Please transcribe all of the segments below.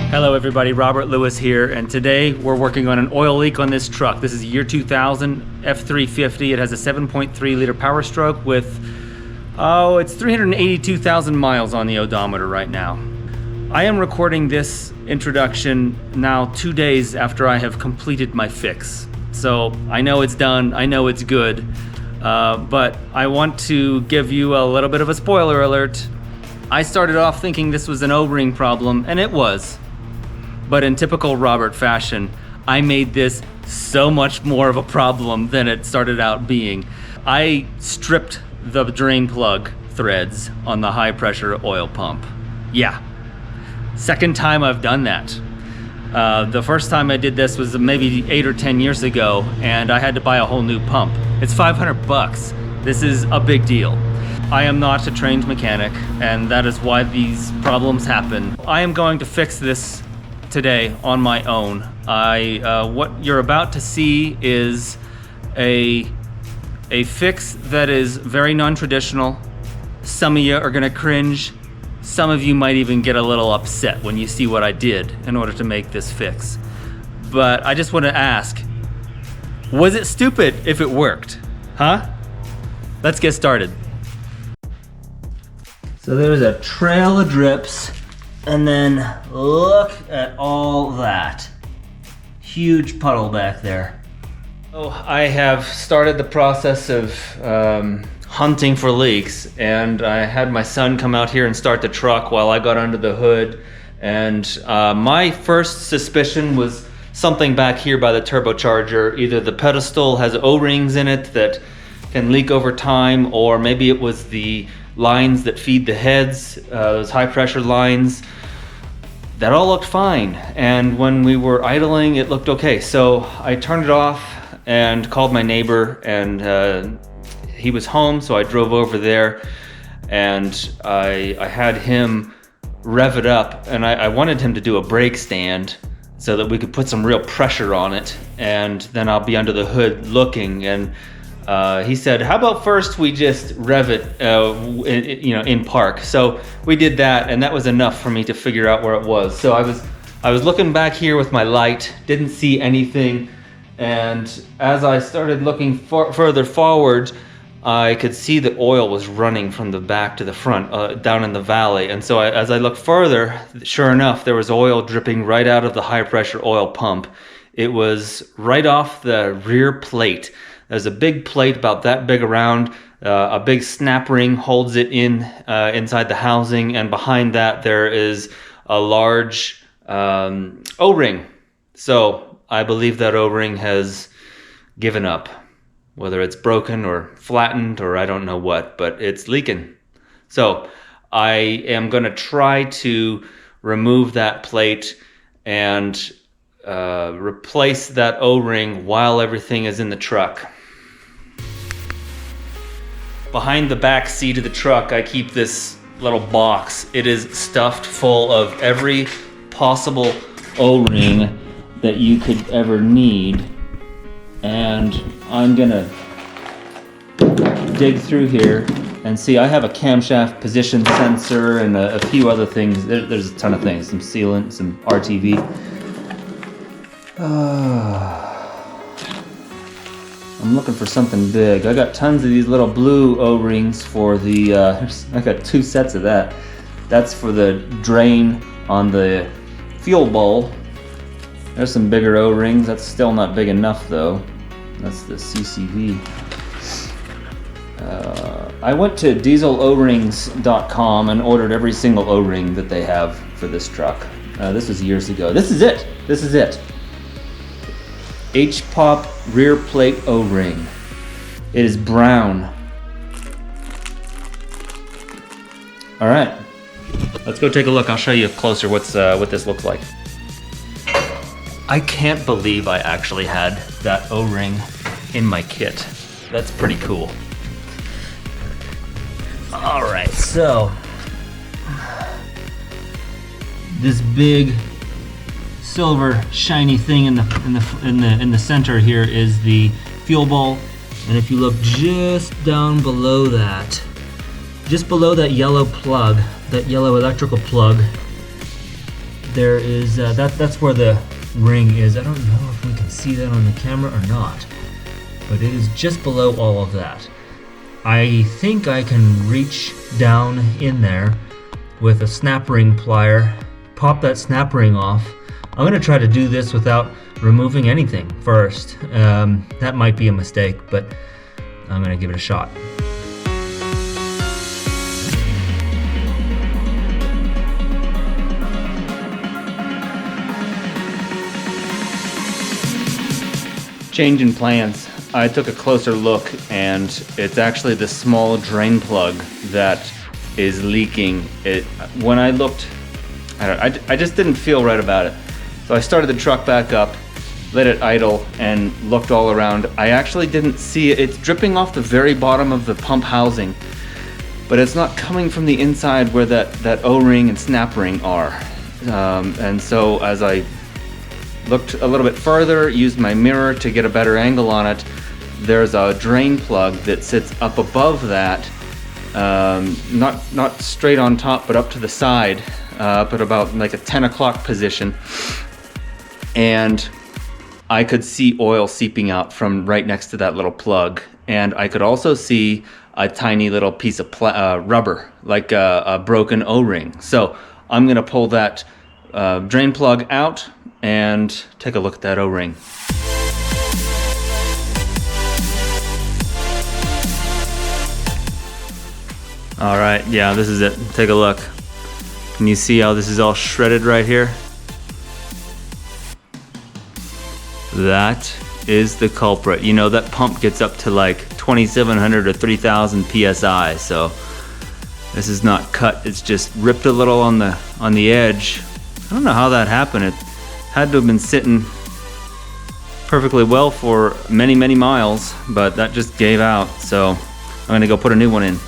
Hello everybody, Robert Lewis here, and today we're working on an oil leak on this truck. This is year 2000 F350. It has a 7.3 liter Powerstroke with, it's 382,000 miles on the odometer right now. I am recording this introduction now 2 days after I have completed my fix. So I know it's done, I know it's good, but I want to give you a little bit of a spoiler alert. I started off thinking this was an O-ring problem, and it was. But in typical Robert fashion, I made this so much more of a problem than it started out being. I stripped the drain plug threads on the high pressure oil pump. Yeah, second time I've done that. The first time I did this was maybe 8 or 10 years ago, and I had to buy a whole new pump. It's 500 bucks. This is a big deal. I am not a trained mechanic, and that is why these problems happen. I am going to fix this today on my own. What you're about to see is a fix that is very non-traditional. Some of you are gonna cringe. Some of you might even get a little upset when you see what I did in order to make this fix. But I just want to ask, was it stupid if it worked? Huh? Let's get started. So there's a trail of drips. And then look at all that. Huge puddle back there. So I have started the process of hunting for leaks, and I had my son come out here and start the truck while I got under the hood. And my first suspicion was something back here by the turbocharger. Either the pedestal has O-rings in it that can leak over time, or maybe it was the lines that feed the heads, those high pressure lines. That all looked fine, and when we were idling it looked okay. So I turned it off and called my neighbor, and he was home, so I drove over there and I had him rev it up, and I wanted him to do a brake stand so that we could put some real pressure on it, and then I'll be under the hood looking. And he said, how about first we just rev it in park? So we did that, and that was enough for me to figure out where it was. So I was looking back here with my light, didn't see anything, and as I started looking further forward, I could see that oil was running from the back to the front, down in the valley. And so as I looked further, sure enough, there was oil dripping right out of the high pressure oil pump. It was right off the rear plate. There's a big plate about that big around, a big snap ring holds it in inside the housing, and behind that there is a large O-ring. So I believe that O-ring has given up, whether it's broken or flattened or I don't know what, but it's leaking. So I am gonna try to remove that plate and replace that O-ring while everything is in the truck. Behind the back seat of the truck, I keep this little box. It is stuffed full of every possible O-ring that you could ever need. And I'm gonna dig through here and see. I have a camshaft position sensor and a few other things. There's a ton of things, some sealant, some RTV. I'm looking for something big. I got tons of these little blue O-rings for the, I got 2 sets of that. That's for the drain on the fuel bowl. There's some bigger O-rings. That's still not big enough though. That's the CCV. I went to dieselorings.com and ordered every single O-ring that they have for this truck. This was years ago. This is it. This is it. HPOP rear plate O-ring. It is brown. All right, let's go take a look. I'll show you closer what this looks like. I can't believe I actually had that O-ring in my kit. That's pretty cool. All right, so this big silver shiny thing in the center here is the fuel bowl, and if you look just down below that, just below that yellow plug, that yellow electrical plug, there is, that's where the ring is. I don't know if we can see that on the camera or not, but it is just below all of that. I think I can reach down in there with a snap ring plier, pop that snap ring off. I'm gonna try to do this without removing anything first. That might be a mistake, but I'm gonna give it a shot. Change in plans. I took a closer look and it's actually the small drain plug that is leaking. When I looked, I just didn't feel right about it. So I started the truck back up, let it idle, and looked all around. I actually didn't see it. It's dripping off the very bottom of the pump housing, but it's not coming from the inside where that O-ring and snap ring are. And so as I looked a little bit further, used my mirror to get a better angle on it, there's a drain plug that sits up above that, not straight on top, but up to the side, up at about like a 10 o'clock position. And I could see oil seeping out from right next to that little plug. And I could also see a tiny little piece of rubber, like a broken O-ring. So I'm gonna pull that drain plug out and take a look at that O-ring. All right, yeah, this is it. Take a look. Can you see how this is all shredded right here? That is the culprit. You know, that pump gets up to like 2,700 or 3,000 PSI, so this is not cut. It's just ripped a little on the edge. I don't know how that happened. It had to have been sitting perfectly well for many, many miles, but that just gave out. So I'm gonna go put a new one in.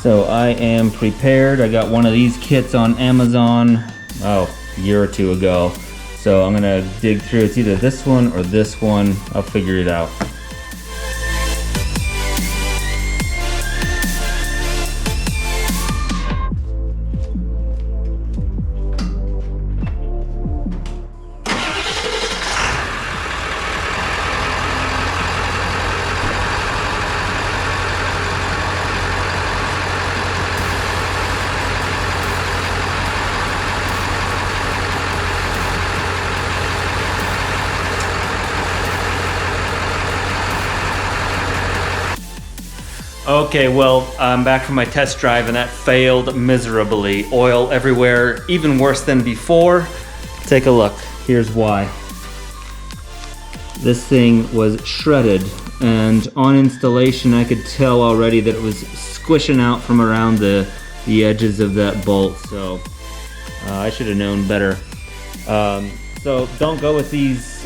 So I am prepared. I got one of these kits on Amazon, a year or two ago. So I'm gonna dig through. It's either this one or this one. I'll figure it out. Okay, well, I'm back from my test drive and that failed miserably. Oil everywhere, even worse than before. Take a look, here's why. This thing was shredded, and on installation I could tell already that it was squishing out from around the edges of that bolt, so I should have known better. So don't go with these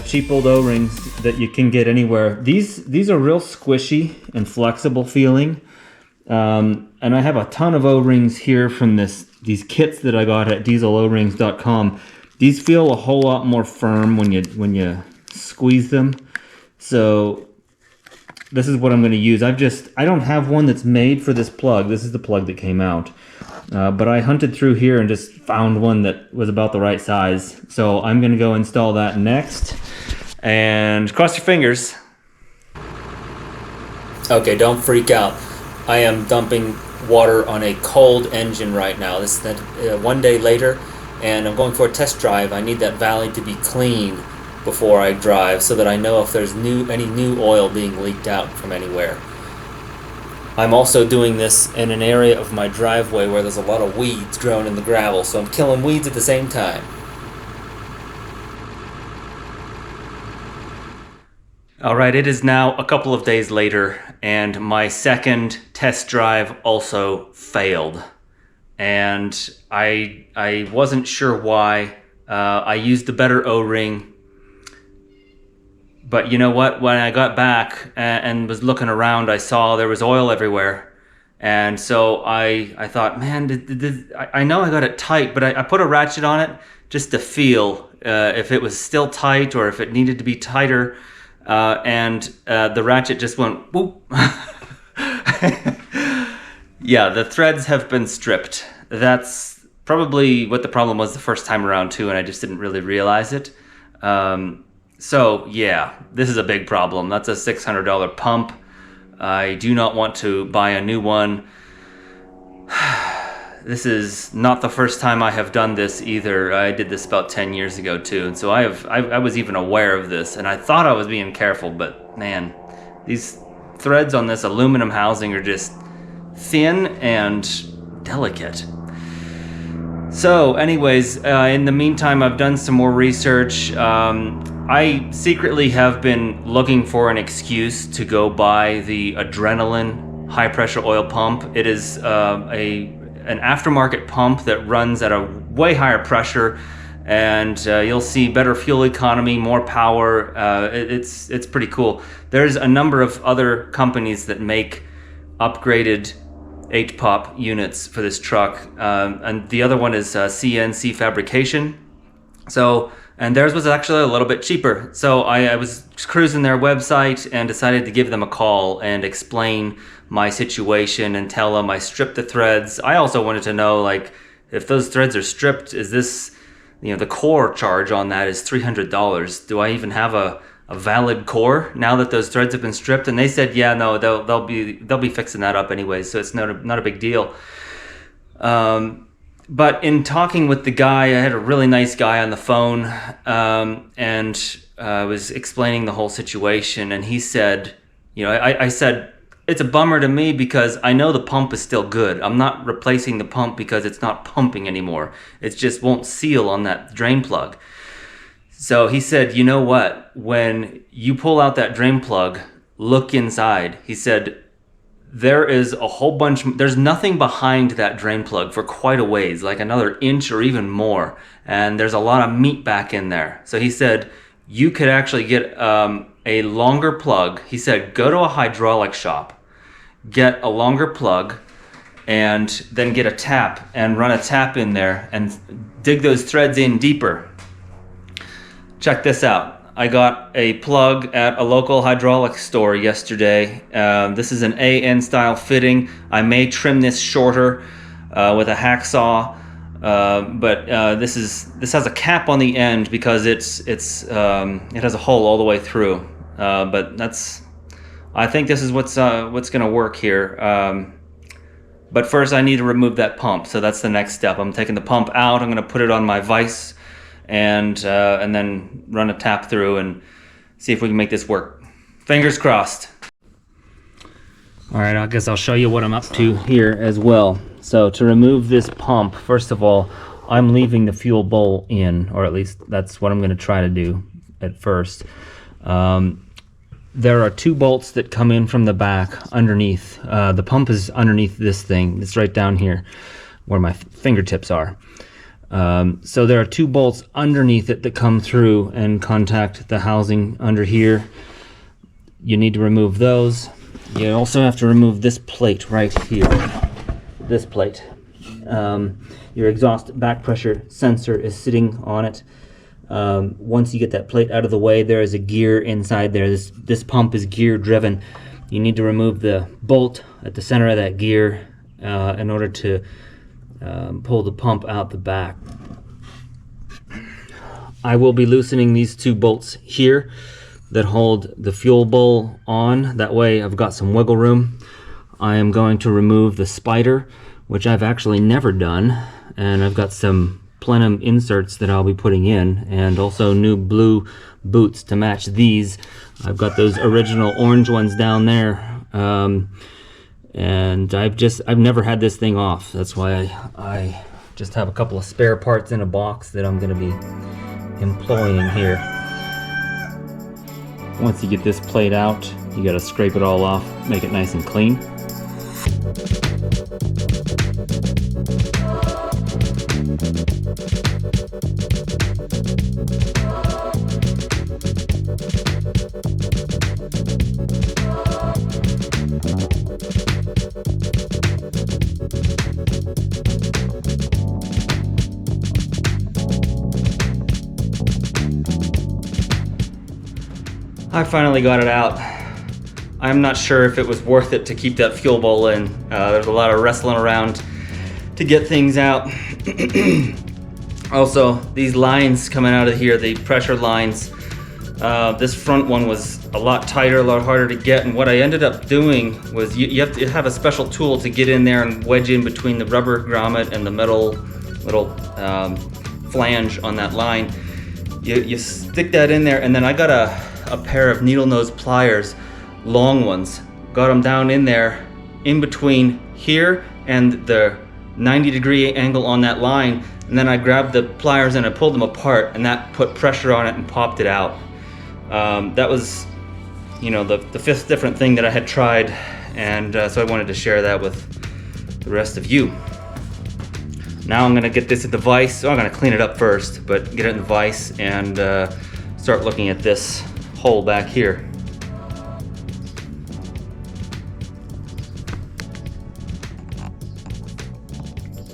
cheap old O-rings that you can get anywhere. These are real squishy and flexible feeling. And I have a ton of O-rings here from these kits that I got at dieselorings.com. These feel a whole lot more firm when you squeeze them. So this is what I'm going to use. I don't have one that's made for this plug. This is the plug that came out. But I hunted through here and just found one that was about the right size. So I'm gonna go install that next. And cross your fingers. Okay, don't freak out. I am dumping water on a cold engine right now. This is one day later, and I'm going for a test drive. I need that valley to be clean before I drive so that I know if there's any new oil being leaked out from anywhere. I'm also doing this in an area of my driveway where there's a lot of weeds growing in the gravel, so I'm killing weeds at the same time. Alright, it is now a couple of days later, and my second test drive also failed. And I wasn't sure why. I used a better O-ring. But you know what, when I got back and was looking around, I saw there was oil everywhere. And so I thought, man, I know I got it tight, but I put a ratchet on it just to feel if it was still tight or if it needed to be tighter. And the ratchet just went, whoop. Yeah, the threads have been stripped. That's probably what the problem was the first time around too, and I just didn't really realize it. So yeah, this is a big problem. That's a $600 pump. I do not want to buy a new one. This is not the first time I have done this either. I did this about 10 years ago too, and so I was even aware of this, and I thought I was being careful, but man, these threads on this aluminum housing are just thin and delicate. So anyways, in the meantime, I've done some more research. I secretly have been looking for an excuse to go buy the Adrenaline high pressure oil pump. It is an aftermarket pump that runs at a way higher pressure, and you'll see better fuel economy, more power. It's pretty cool. There's a number of other companies that make upgraded HPOP units for this truck, and the other one is CNC Fabrication. So, and theirs was actually a little bit cheaper. So I was cruising their website and decided to give them a call and explain my situation and tell them I stripped the threads. I also wanted to know, like, if those threads are stripped, is this, the core charge on that is $300. Do I even have a valid core now that those threads have been stripped? And they said, yeah, no, they'll be fixing that up anyways, so it's not a big deal. But in talking with the guy, I had a really nice guy on the phone, and was explaining the whole situation, and he said, I said, it's a bummer to me because I know the pump is still good. I'm not replacing the pump because it's not pumping anymore. It just won't seal on that drain plug. So he said, you know what? When you pull out that drain plug, look inside. He said, there is a whole bunch, there's nothing behind that drain plug for quite a ways, like another inch or even more. And there's a lot of meat back in there. So he said, you could actually get a longer plug. He said, go to a hydraulic shop, get a longer plug, and then get a tap and run a tap in there and dig those threads in deeper. Check this out. I got a plug at a local hydraulic store yesterday. This is an AN style fitting. I may trim this shorter with a hacksaw, but this has a cap on the end because it has a hole all the way through. But I think this is what's going to work here. But first, I need to remove that pump, so that's the next step. I'm taking the pump out. I'm going to put it on my vise, and then run a tap through and see if we can make this work. Fingers crossed. All right, I guess I'll show you what I'm up to here as well. So to remove this pump, first of all, I'm leaving the fuel bowl in, or at least that's what I'm going to try to do at first. There are two bolts that come in from the back underneath. The pump is underneath this thing. It's right down here where my fingertips are. So there are two bolts underneath it that come through and contact the housing under here. You need to remove those. You also have to remove this plate right here. This plate. Your exhaust back pressure sensor is sitting on it. Once you get that plate out of the way, there is a gear inside there. This pump is gear driven. You need to remove the bolt at the center of that gear in order to pull the pump out the back. I will be loosening these two bolts here that hold the fuel bowl on. That way I've got some wiggle room. I am going to remove the spider, which I've actually never done, and I've got some plenum inserts that I'll be putting in, and also new blue boots to match these. I've got those original orange ones down there, and I've never had this thing off. That's why I just have a couple of spare parts in a box that I'm going to be employing here. Once you get this plate out, you got to scrape it all off, make it nice and clean. I finally got it out. I'm not sure if it was worth it to keep that fuel bowl in. There's a lot of wrestling around to to get things out. Also, these lines coming out of here, the pressure lines, this front one was a lot tighter, a lot harder to get, and what I ended up doing was you have to have a special tool to get in there and wedge in between the rubber grommet and the metal little flange on that line. You stick that in there, and then I got a pair of needle nose pliers, long ones, got them down in there in between here and the 90-degree angle on that line, and then I grabbed the pliers and I pulled them apart, and that put pressure on it and popped it out. That was, you know, the fifth different thing that I had tried, and so I wanted to share that with the rest of you. Now I'm gonna get this in the vise. So I'm gonna clean it up first, but get it in the vise and start looking at this hole back here.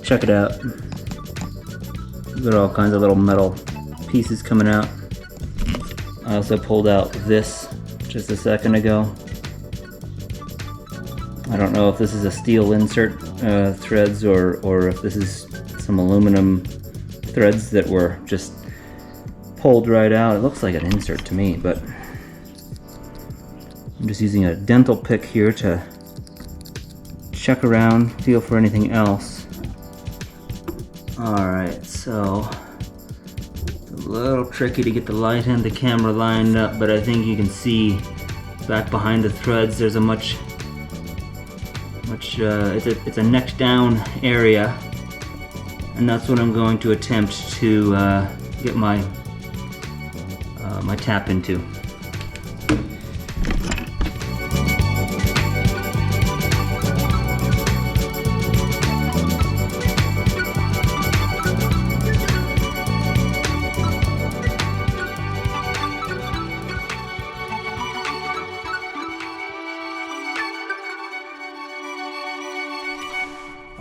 Check it out. Got all kinds of little metal pieces coming out. I also pulled out this just a second ago. I don't know if this is a steel insert threads or if this is some aluminum threads that were just pulled right out. It looks like an insert to me, but I'm just using a dental pick here to check around, feel for anything else. Alright, so it's a little tricky to get the light and the camera lined up, but I think you can see back behind the threads there's a it's a neck down area, and that's what I'm going to attempt to get my my tap into.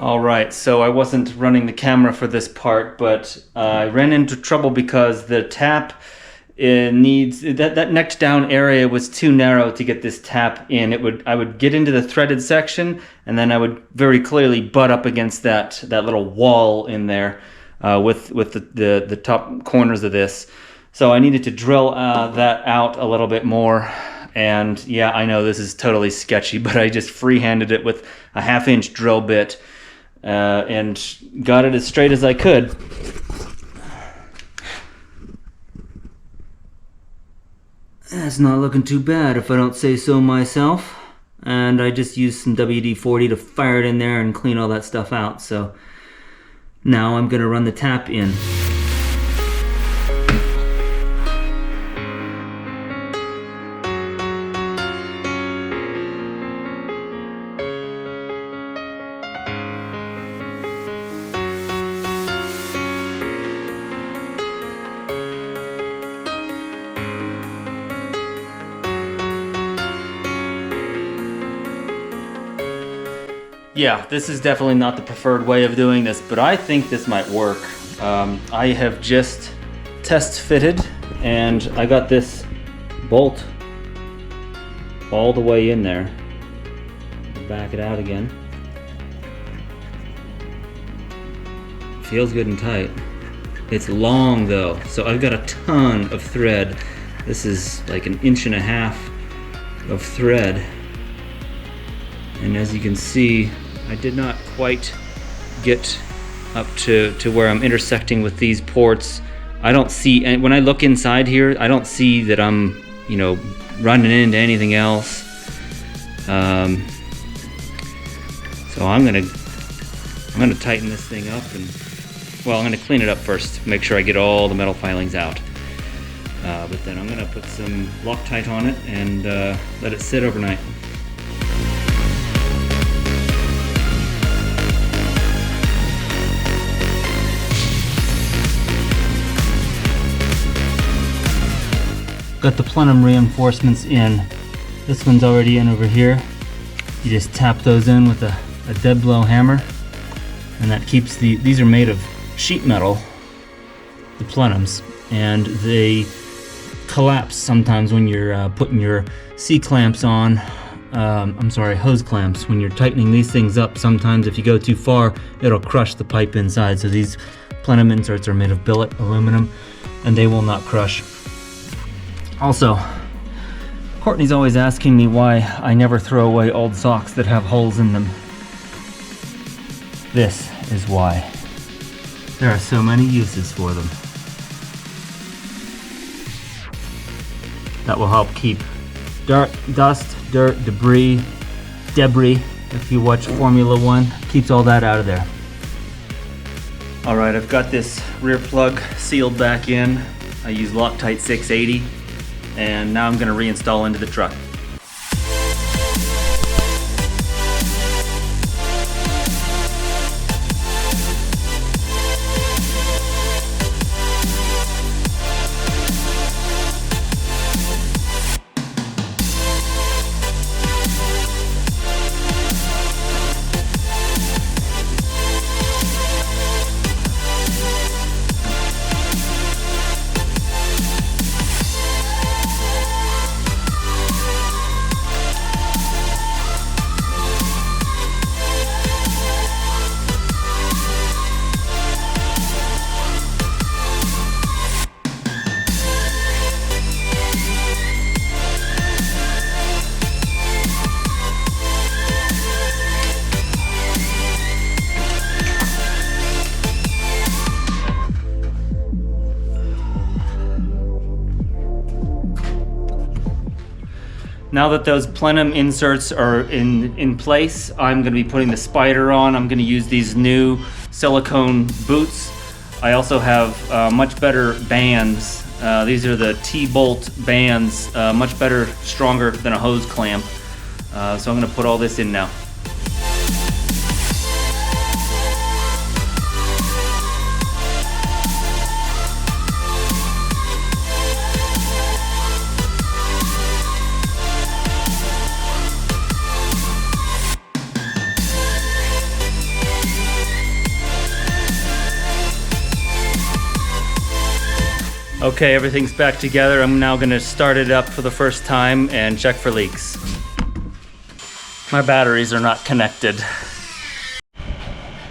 Alright, so I wasn't running the camera for this part, but I ran into trouble because the tap needs, that neck down area was too narrow to get this tap in. I would get into the threaded section, and then I would very clearly butt up against that little wall in there with the top corners of this. So I needed to drill that out a little bit more. And yeah, I know this is totally sketchy, but I just freehanded it with a 1/2-inch drill bit. And got it as straight as I could. That's not looking too bad if I don't say so myself. And I just used some WD-40 to fire it in there and clean all that stuff out. So now I'm gonna run the tap in. Yeah, this is definitely not the preferred way of doing this, but I think this might work. I have just test fitted, and I got this bolt all the way in there. Back it out again. Feels good and tight. It's long though, so I've got a ton of thread. This is like 1.5 inches of thread. And as you can see, I did not quite get up to where I'm intersecting with these ports. I don't see, and when I look inside here, I don't see that I'm, you know, running into anything else. So I'm gonna tighten this thing up, and well, I'm gonna clean it up first, make sure I get all the metal filings out. But then I'm gonna put some Loctite on it and let it sit overnight. Got the plenum reinforcements in. This one's already in over here. You just tap those in with a dead blow hammer, and that keeps these are made of sheet metal, the plenums, and they collapse sometimes when you're putting your C-clamps on, hose clamps. When you're tightening these things up, sometimes if you go too far, it'll crush the pipe inside. So these plenum inserts are made of billet aluminum and they will not crush. Also, Courtney's always asking me why I never throw away old socks that have holes in them. This is why. There are so many uses for them. That will help keep dust, dirt, debris, if you watch Formula One, keeps all that out of there. All right, I've got this rear plug sealed back in. I use Loctite 680, and now I'm gonna reinstall into the truck. Now that those plenum inserts are in place, I'm going to be putting the spider on. I'm going to use these new silicone boots. I also have much better bands. These are the T-bolt bands, much better, stronger than a hose clamp. So I'm going to put all this in now. Okay, everything's back together. I'm now gonna start it up for the first time and check for leaks. My batteries are not connected.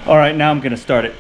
All right, now I'm gonna start it.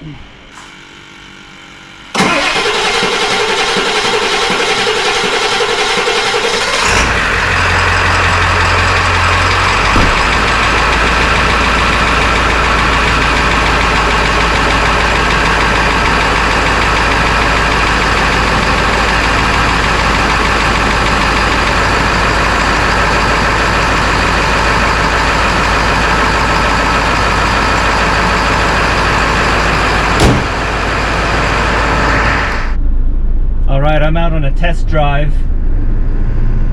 Alright, I'm out on a test drive.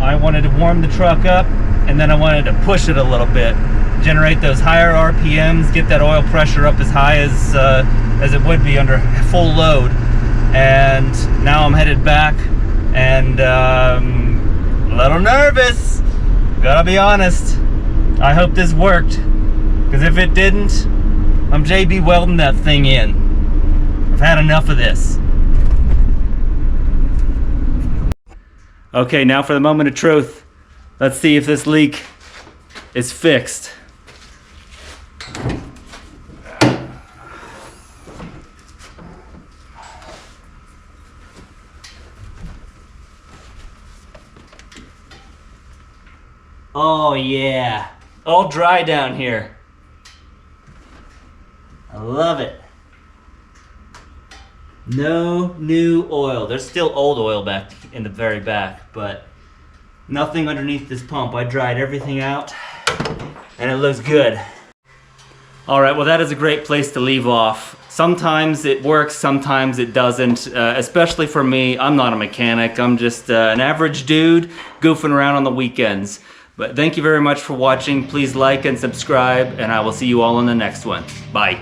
I wanted to warm the truck up and then I wanted to push it a little bit. Generate those higher RPMs, get that oil pressure up as high as it would be under full load. And now I'm headed back and a little nervous. Gotta be honest. I hope this worked. Because if it didn't, I'm JB welding that thing in. I've had enough of this. Okay, now for the moment of truth. Let's see if this leak is fixed. Oh yeah, all dry down here. I love it. No new oil. There's still old oil back in the very back, but nothing underneath this pump. I dried everything out and it looks good. All right, well that is a great place to leave off. Sometimes it works, sometimes it doesn't, especially for me. I'm not a mechanic. I'm just an average dude goofing around on the weekends. But thank you very much for watching. Please like and subscribe, and I will see you all in the next one. Bye.